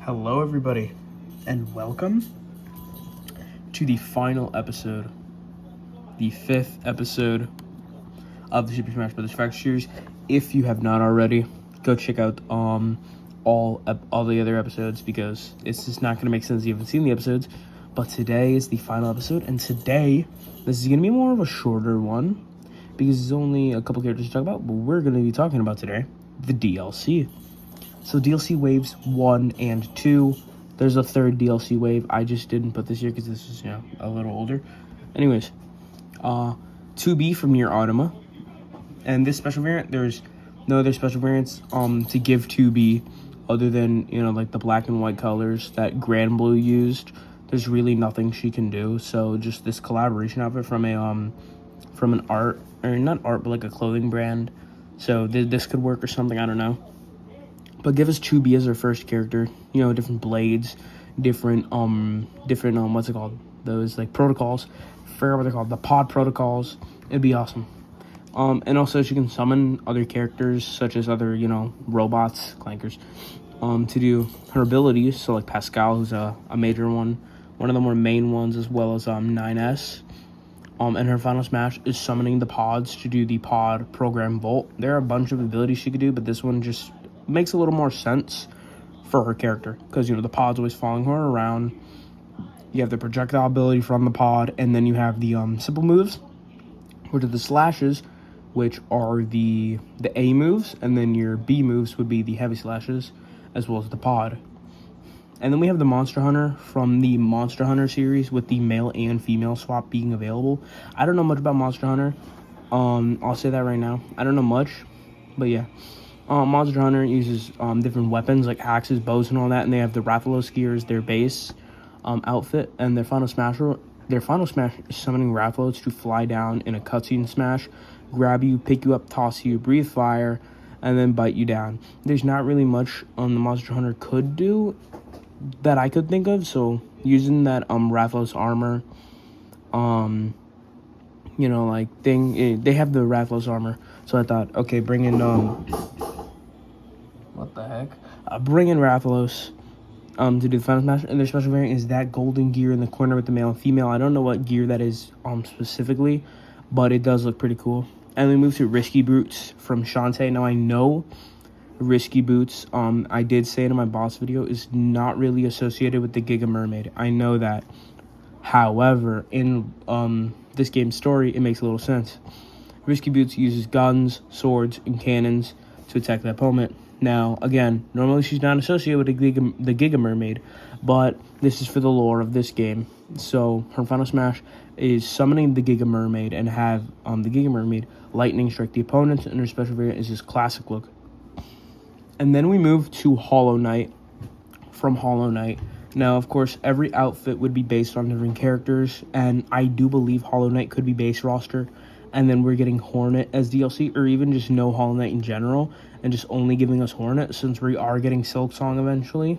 Hello, everybody, and welcome to the final episode, the 5th episode of the Super Smash Bros. Fracture series. If you have not already, go check out all the other episodes because it's just not going to make sense if you haven't seen the episodes. But today is the final episode, and today this is going to be more of a shorter one because there's only a couple characters to talk about. But we're going to be talking about today the DLC. So DLC waves 1 and 2. There's a third DLC wave. I just didn't put this here because this is, a little older. Anyways, 2B from Nier Automata. And this special variant, there's no other special variants to give 2B other than, like the black and white colors that Grand Blue used. There's really nothing she can do. So just this collaboration outfit from an art, or not art, but like a clothing brand. So this could work or something, I don't know. But give us 2B as our first character. Different blades, different what's it called? Those like protocols. I forgot what they're called. The pod protocols. It'd be awesome. And also she can summon other characters such as other, robots, clankers, to do her abilities. So like Pascal, who's a major one of the more main ones, as well as 9S. And her final smash is summoning the pods to do the pod program volt. There are a bunch of abilities she could do, but this one just makes a little more sense for her character because the pod's always following her around. You have the projectile ability from the pod, and then you have the simple moves, which are the slashes, which are the A moves, and then your B moves would be the heavy slashes, as well as the pod. And then we have the Monster Hunter from the Monster Hunter series with the male and female swap being available. I don't know much about Monster Hunter. I'll say that right now. I don't know much, but yeah. Monster Hunter uses different weapons like axes, bows, and all that, and they have the Rathalos gear as their base outfit, and their final smash is summoning Rathalos to fly down in a cutscene smash, grab you, pick you up, toss you, breathe fire, and then bite you down. There's not really much the Monster Hunter could do that I could think of, so using that Rathalos armor, they have the Rathalos armor, so I thought, okay, bring in what the heck? Bring in Rathalos to do the final smash, and their special variant is that golden gear in the corner with the male and female. I don't know what gear that is specifically, but it does look pretty cool. And we move to Risky Boots from Shantae. Now I know Risky Boots, I did say it in my boss video, is not really associated with the Giga Mermaid. I know that. However, in this game's story, it makes a little sense. Risky Boots uses guns, swords, and cannons to attack the opponent. Now, again, normally she's not associated with the Giga Mermaid, but this is for the lore of this game. So her final smash is summoning the Giga Mermaid and have the Giga Mermaid lightning strike the opponents, and her special variant is this classic look. And then we move to Hollow Knight from Hollow Knight. Now, of course, every outfit would be based on different characters, and I do believe Hollow Knight could be base roster, and then we're getting Hornet as DLC, or even just no Hollow Knight in general, and just only giving us Hornet, since we are getting Silk Song eventually.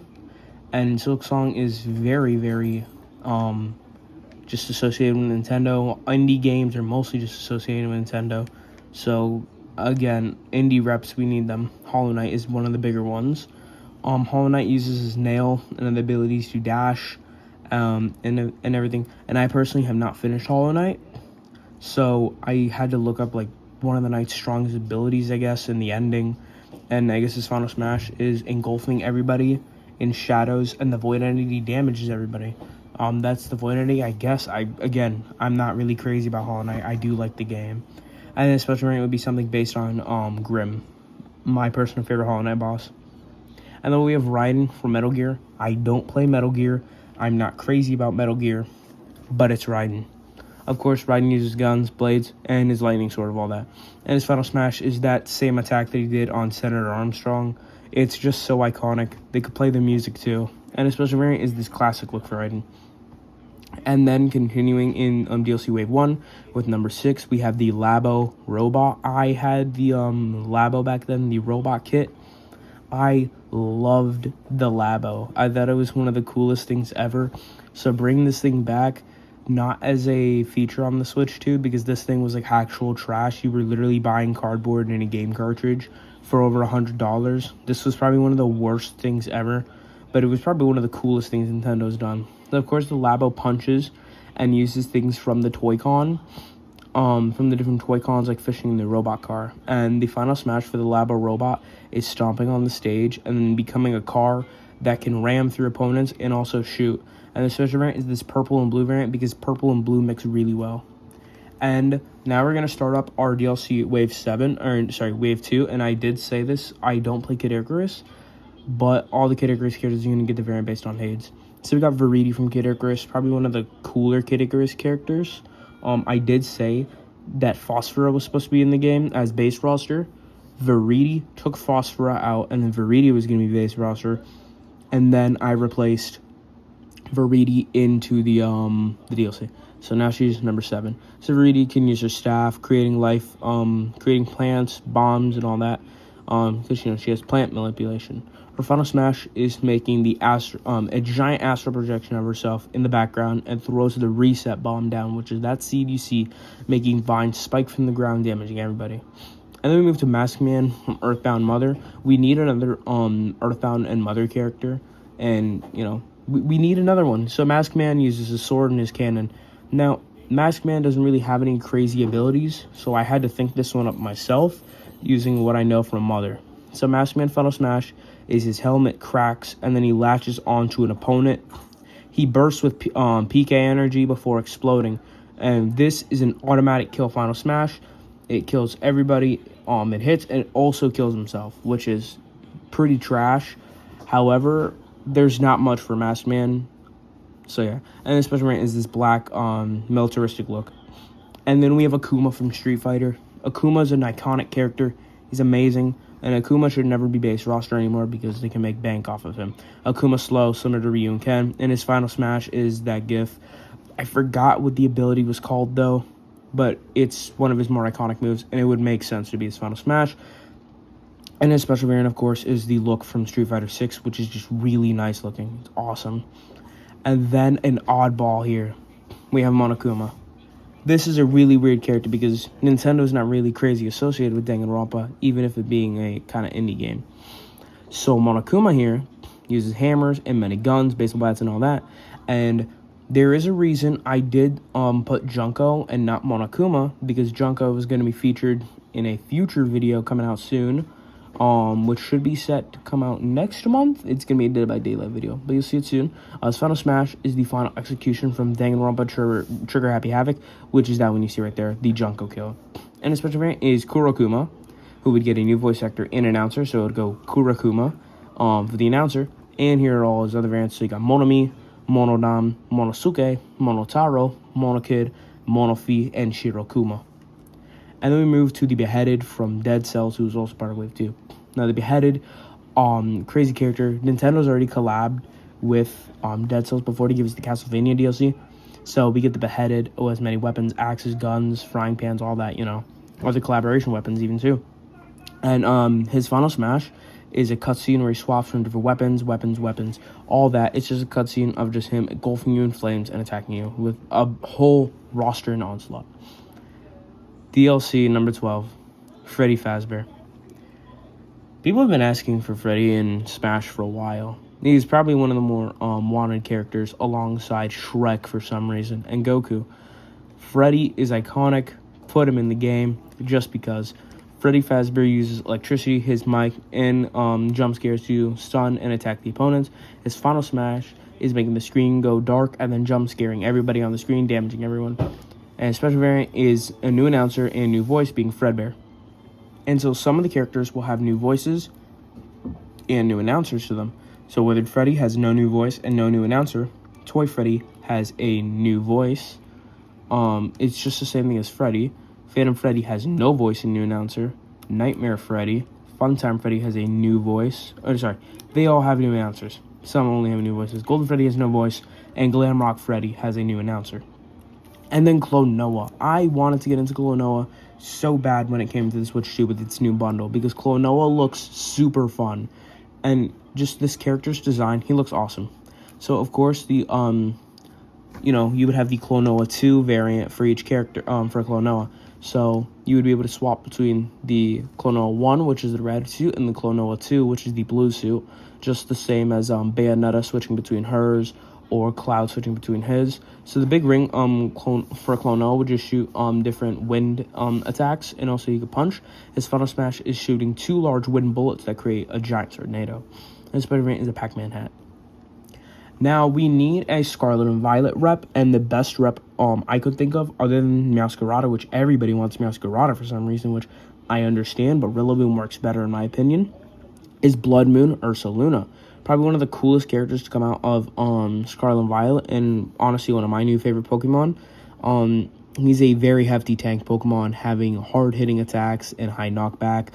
And Silk Song is very, very just associated with Nintendo. Indie games are mostly just associated with Nintendo. So, again, indie reps, we need them. Hollow Knight is one of the bigger ones. Hollow Knight uses his nail and the abilities to dash and everything. And I personally have not finished Hollow Knight, so I had to look up like one of the Knight's strongest abilities, I guess, in the ending. And I guess his final smash is engulfing everybody in shadows, and the Void Entity damages everybody. That's the Void Entity, I guess. I'm not really crazy about Hollow Knight. I do like the game. And then special variant would be something based on Grimm, my personal favorite Hollow Knight boss. And then we have Raiden from Metal Gear. I don't play Metal Gear. I'm not crazy about Metal Gear, but it's Raiden. Of course, Raiden uses guns, blades, and his lightning sword of all that. And his final smash is that same attack that he did on Senator Armstrong. It's just so iconic. They could play the music too. And his special variant is this classic look for Raiden. And then continuing in DLC Wave 1 with number 6, we have the Labo robot. I had the Labo back then, the robot kit. I loved the Labo. I thought it was one of the coolest things ever. So bring this thing back, not as a feature on the Switch 2, because this thing was like actual trash. You were literally buying cardboard and a game cartridge for over $100. This was probably one of the worst things ever. but it was probably one of the coolest things Nintendo's done. So of course, the Labo punches and uses things from the Toy-Con, from the different Toy-Cons, like fishing the robot car. And the final smash for the Labo robot is stomping on the stage and then becoming a car that can ram through opponents and also shoot. And the special variant is this purple and blue variant because purple and blue mix really well. And now we're going to start up our DLC Wave 2. And I did say this, I don't play Kid Icarus, but all the Kid Icarus characters are going to get the variant based on Hades. So we got Viridi from Kid Icarus, probably one of the cooler Kid Icarus characters. I did say that Phosphora was supposed to be in the game as base roster. Viridi took Phosphora out, and then Viridi was going to be base roster. And then I replaced Viridi into the DLC. So now she's number 7. So Viridi can use her staff, creating life, creating plants, bombs, and all that. Because she has plant manipulation. Her final smash is making a giant astral projection of herself in the background and throws the reset bomb down, which is that seed you see, making vines spike from the ground, damaging everybody. And then we move to Mask Man from Earthbound Mother. We need another Earthbound and Mother character, and we need another one. So Mask Man uses his sword and his cannon. Now, Mask Man doesn't really have any crazy abilities, so I had to think this one up myself using what I know from Mother. So Mask Man final smash is his helmet cracks, and then he latches onto an opponent. He bursts with PK energy before exploding, and this is an automatic kill final smash. It kills everybody it hits, and it also kills himself, which is pretty trash. However, there's not much for Masked Man. So yeah, and the special variant is this black militaristic look. And then we have Akuma from Street Fighter. Akuma is an iconic character. He's amazing, and Akuma should never be base roster anymore because they can make bank off of him. Akuma slow, similar to Ryu and Ken, and his final smash is that gif. I forgot what the ability was called though, but it's one of his more iconic moves, and it would make sense to be his final smash. And his special variant, of course, is the look from Street Fighter 6, which is just really nice looking. It's awesome. And then an oddball here. We have Monokuma. This is a really weird character because Nintendo's not really crazy associated with Danganronpa, even if it being a kind of indie game. So Monokuma here uses hammers and many guns, baseball bats, and all that. And there is a reason I did put Junko and not Monokuma, because Junko is going to be featured in a future video coming out soon, which should be set to come out next month. It's going to be a Dead by Daylight video, but you'll see it soon. His final smash is the final execution from Danganronpa Trigger Happy Havoc, which is that one you see right there, the Junko kill. And his special variant is Kurokuma, who would get a new voice actor and announcer, so it would go Kurokuma for the announcer. And here are all his other variants. So you got Monomi, Monodam, Monosuke, Monotaro, Monokid, Monofi, and Shirokuma. And then we move to the Beheaded from Dead Cells, who's also part of Wave 2. Now, the Beheaded, crazy character. Nintendo's already collabed with Dead Cells before to give us the Castlevania DLC. So we get the Beheaded, who has many weapons, axes, guns, frying pans, all that, other collaboration weapons even too. And his final smash is a cutscene where he swaps from different weapons, all that. It's just a cutscene of just him engulfing you in flames and attacking you with a whole roster and onslaught. DLC number 12, Freddy Fazbear. People have been asking for Freddy in Smash for a while. He's probably one of the more wanted characters alongside Shrek for some reason, and Goku. Freddy is iconic. Put him in the game just because. Freddy Fazbear uses electricity, his mic, and jump scares to stun and attack the opponents. His final smash is making the screen go dark and then jump scaring everybody on the screen, damaging everyone. And his special variant is a new announcer and new voice, being Fredbear. And so some of the characters will have new voices and new announcers to them. So Withered Freddy has no new voice and no new announcer. Toy Freddy has a new voice. It's just the same thing as Freddy. Phantom Freddy has no voice and new announcer. Nightmare Freddy, Funtime Freddy has a new voice. They all have new announcers. Some only have new voices. Golden Freddy has no voice, and Glamrock Freddy has a new announcer. And then Klonoa. I wanted to get into Klonoa so bad when it came to the Switch 2 with its new bundle, because Klonoa looks super fun. And just this character's design, he looks awesome. So, of course, the, you would have the Klonoa 2 variant for each character, for Klonoa. So you would be able to swap between the Klonoa 1, which is the red suit, and the Klonoa 2, which is the blue suit. Just the same as Bayonetta switching between hers, or Cloud switching between his. So the big ring for Klonoa would just shoot different wind attacks, and also you could punch. His final smash is shooting 2 large wind bullets that create a giant tornado. And his special variant is a Pac-Man hat. Now, we need a Scarlet and Violet rep, and the best rep I could think of, other than Meowscarada, which everybody wants Meowscarada for some reason, which I understand, but Rillaboom works better in my opinion, is Blood Moon Ursaluna. Probably one of the coolest characters to come out of Scarlet and Violet, and honestly one of my new favorite Pokemon. He's a very hefty tank Pokemon, having hard-hitting attacks and high knockback,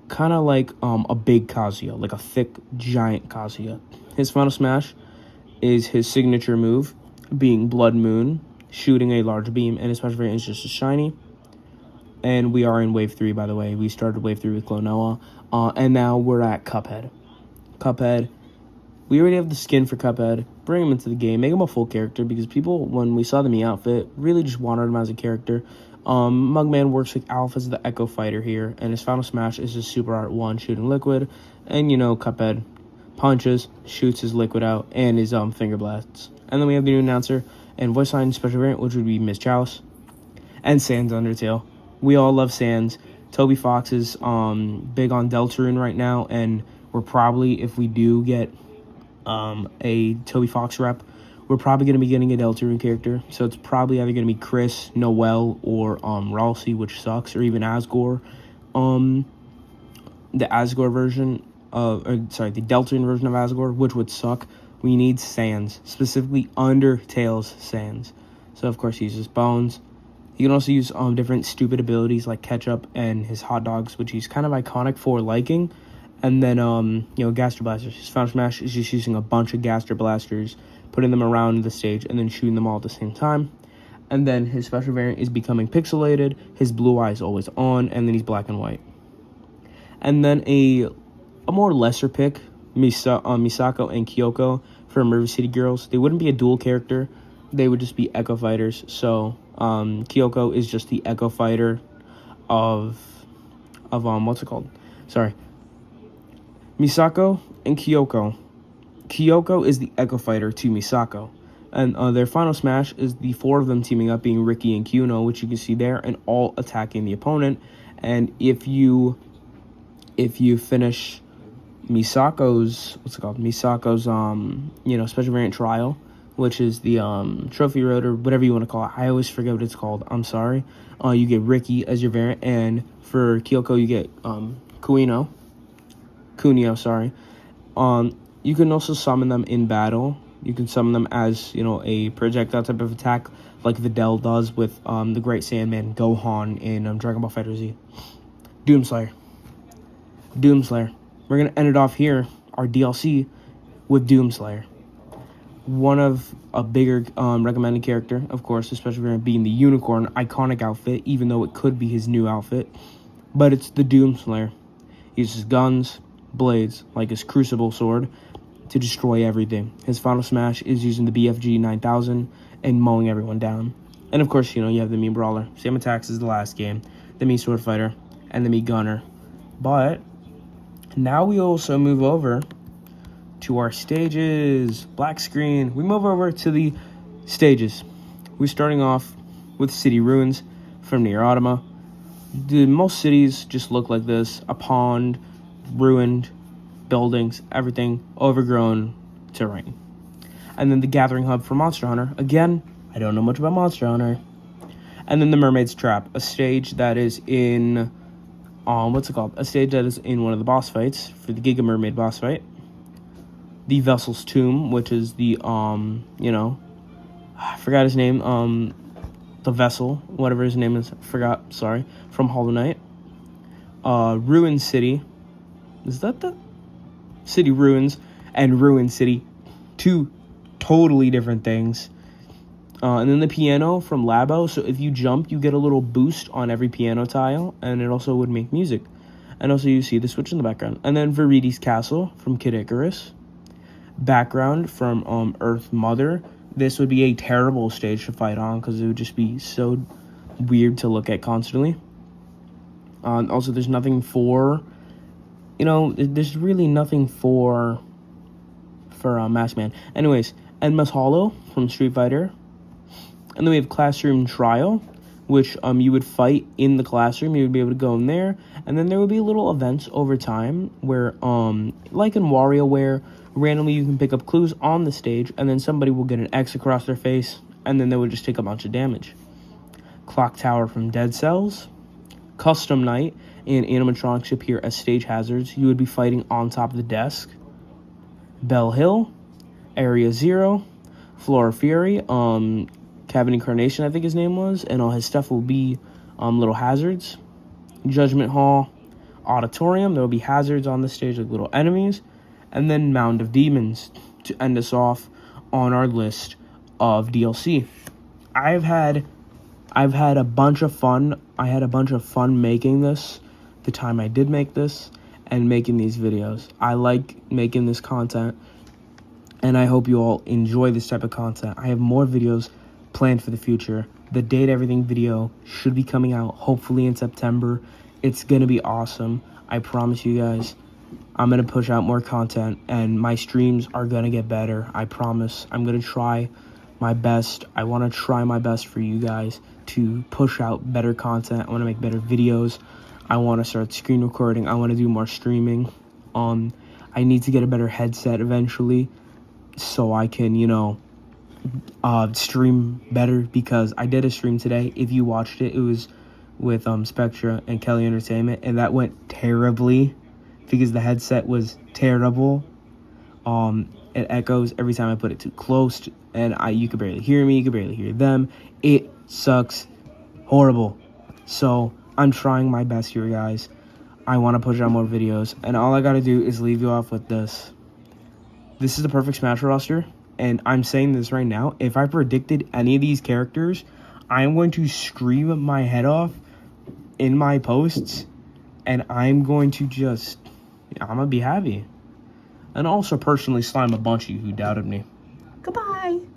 kind of like a big Kazuya, like a thick, giant Kazuya. His final smash is his signature move, being Blood Moon, shooting a large beam, and his special variant is just a shiny. And we are in Wave 3, by the way. We started Wave 3 with Klonoa, and now we're at Cuphead. Cuphead, we already have the skin for Cuphead. Bring him into the game, make him a full character, because people, when we saw the Mii outfit, really just wanted him as a character. Mugman works with Alpha as the Echo Fighter here, and his final smash is his Super Art 1 shooting liquid, and Cuphead punches, shoots his liquid out, and his finger blasts. And then we have the new announcer and voice line special variant, which would be Miss Chalice. And Sans Undertale. We all love Sans. Toby Fox is big on Deltarune right now, and we're probably, if we do get a Toby Fox rep, we're probably going to be getting a Deltarune character. So it's probably either going to be Chris, Noel, or Ralsei, which sucks, or even Asgore. The Asgore version the Deltarune version of Asgore, which would suck. We need Sans, specifically Undertale's Sans. So of course he uses Bones. He can also use different stupid abilities like Ketchup and his hot dogs, which he's kind of iconic for liking. And then Gaster Blasters. His final smash is just using a bunch of Gaster Blasters, putting them around the stage, and then shooting them all at the same time. And then his special variant is becoming pixelated. His blue eye is always on, and then he's black and white. And then a more lesser pick, Misako and Kyoko from River City Girls. They wouldn't be a dual character. They would just be Echo Fighters. So Kyoko is just the Echo Fighter of what's it called? Sorry. Misako and Kyoko. Kyoko is the Echo Fighter to Misako. And their final smash is the 4 of them teaming up, being Ricky and Kuno, which you can see there, and all attacking the opponent. And if you finish Misako's special variant trial, which is the trophy road, or whatever you want to call it. I always forget what it's called. I'm sorry. You get Ricky as your variant, and for Kyoko you get Kunio, sorry. You can also summon them in battle. You can summon them as, a projectile type of attack, like Videl does with the Great Sandman Gohan in Dragon Ball FighterZ. Doomslayer. We're going to end it off here, our DLC, with Doomslayer. One of a bigger recommended character, of course, especially variant being the Unicorn iconic outfit, even though it could be his new outfit. But it's the Doomslayer. He uses guns, blades, like his Crucible sword, to destroy everything. His final smash is using the BFG 9000 and mowing everyone down. And of course, you have the Mii Brawler. Same attacks as the last game, the Mii Sword Fighter, and the Mii Gunner. But now we also move over to our stages. Black screen. We move over to the stages. We're starting off with City Ruins from Nier Automata. Most cities just look like this. A pond, ruined buildings, everything overgrown terrain. And then the Gathering Hub for Monster Hunter. Again, I don't know much about Monster Hunter. And then the Mermaid's Trap, a stage that is in a stage that is in one of the boss fights for the Giga Mermaid boss fight. The Vessel's Tomb, which is the I forgot his name, the Vessel, whatever his name is, sorry, from Hollow Knight. Ruin City. Is that the City Ruins and Ruin City? Two totally different things. And then the piano from Labo. So if you jump, you get a little boost on every piano tile, and it also would make music. And also you see the switch in the background. And then Viridi's Castle from Kid Icarus. Background from Earth Mother. This would be a terrible stage to fight on because it would just be so weird to look at constantly. Also, there's nothing for, there's really nothing for Masked Man. Anyways, Enma's Hollow from Street Fighter. And then we have Classroom Trial, which you would fight in the classroom. You would be able to go in there, and then there would be little events over time where, like in WarioWare, randomly you can pick up clues on the stage, and then somebody will get an X across their face, and then they would just take a bunch of damage. Clock Tower from Dead Cells. Custom Night, and animatronics appear as stage hazards. You would be fighting on top of the desk. Bell Hill, Area Zero, Flora Fury, Cavity Incarnation, I think his name was, and all his stuff will be little hazards. Judgment Hall, Auditorium, there will be hazards on the stage like little enemies, and then Mound of Demons to end us off on our list of DLC. I've had a bunch of fun. I had a bunch of fun making this, the time I did make this, and making these videos. I like making this content, and I hope you all enjoy this type of content. I have more videos planned for the future. The Date Everything video should be coming out hopefully in September. It's gonna be awesome. I promise you guys. I'm gonna push out more content, and my streams are gonna get better. I promise. I'm gonna try my best. I want to try my best for you guys to push out better content. I want to make better videos. I want to start screen recording. I want to do more streaming. I need to get a better headset eventually so I can, stream better, because I did a stream today. If you watched it, it was with Spectra and Kelly Entertainment, and that went terribly because the headset was terrible. It echoes every time I put it too close, and you could barely hear me, you could barely hear them. It sucks. Horrible. So I'm trying my best here, guys. I want to push out more videos, and all I gotta do is leave you off with this. This is the perfect Smash roster, and I'm saying this right now. If I predicted any of these characters, I'm going to scream my head off in my posts, and I'm going to I'm gonna be happy. And also personally slime a bunch of you who doubted me. Goodbye.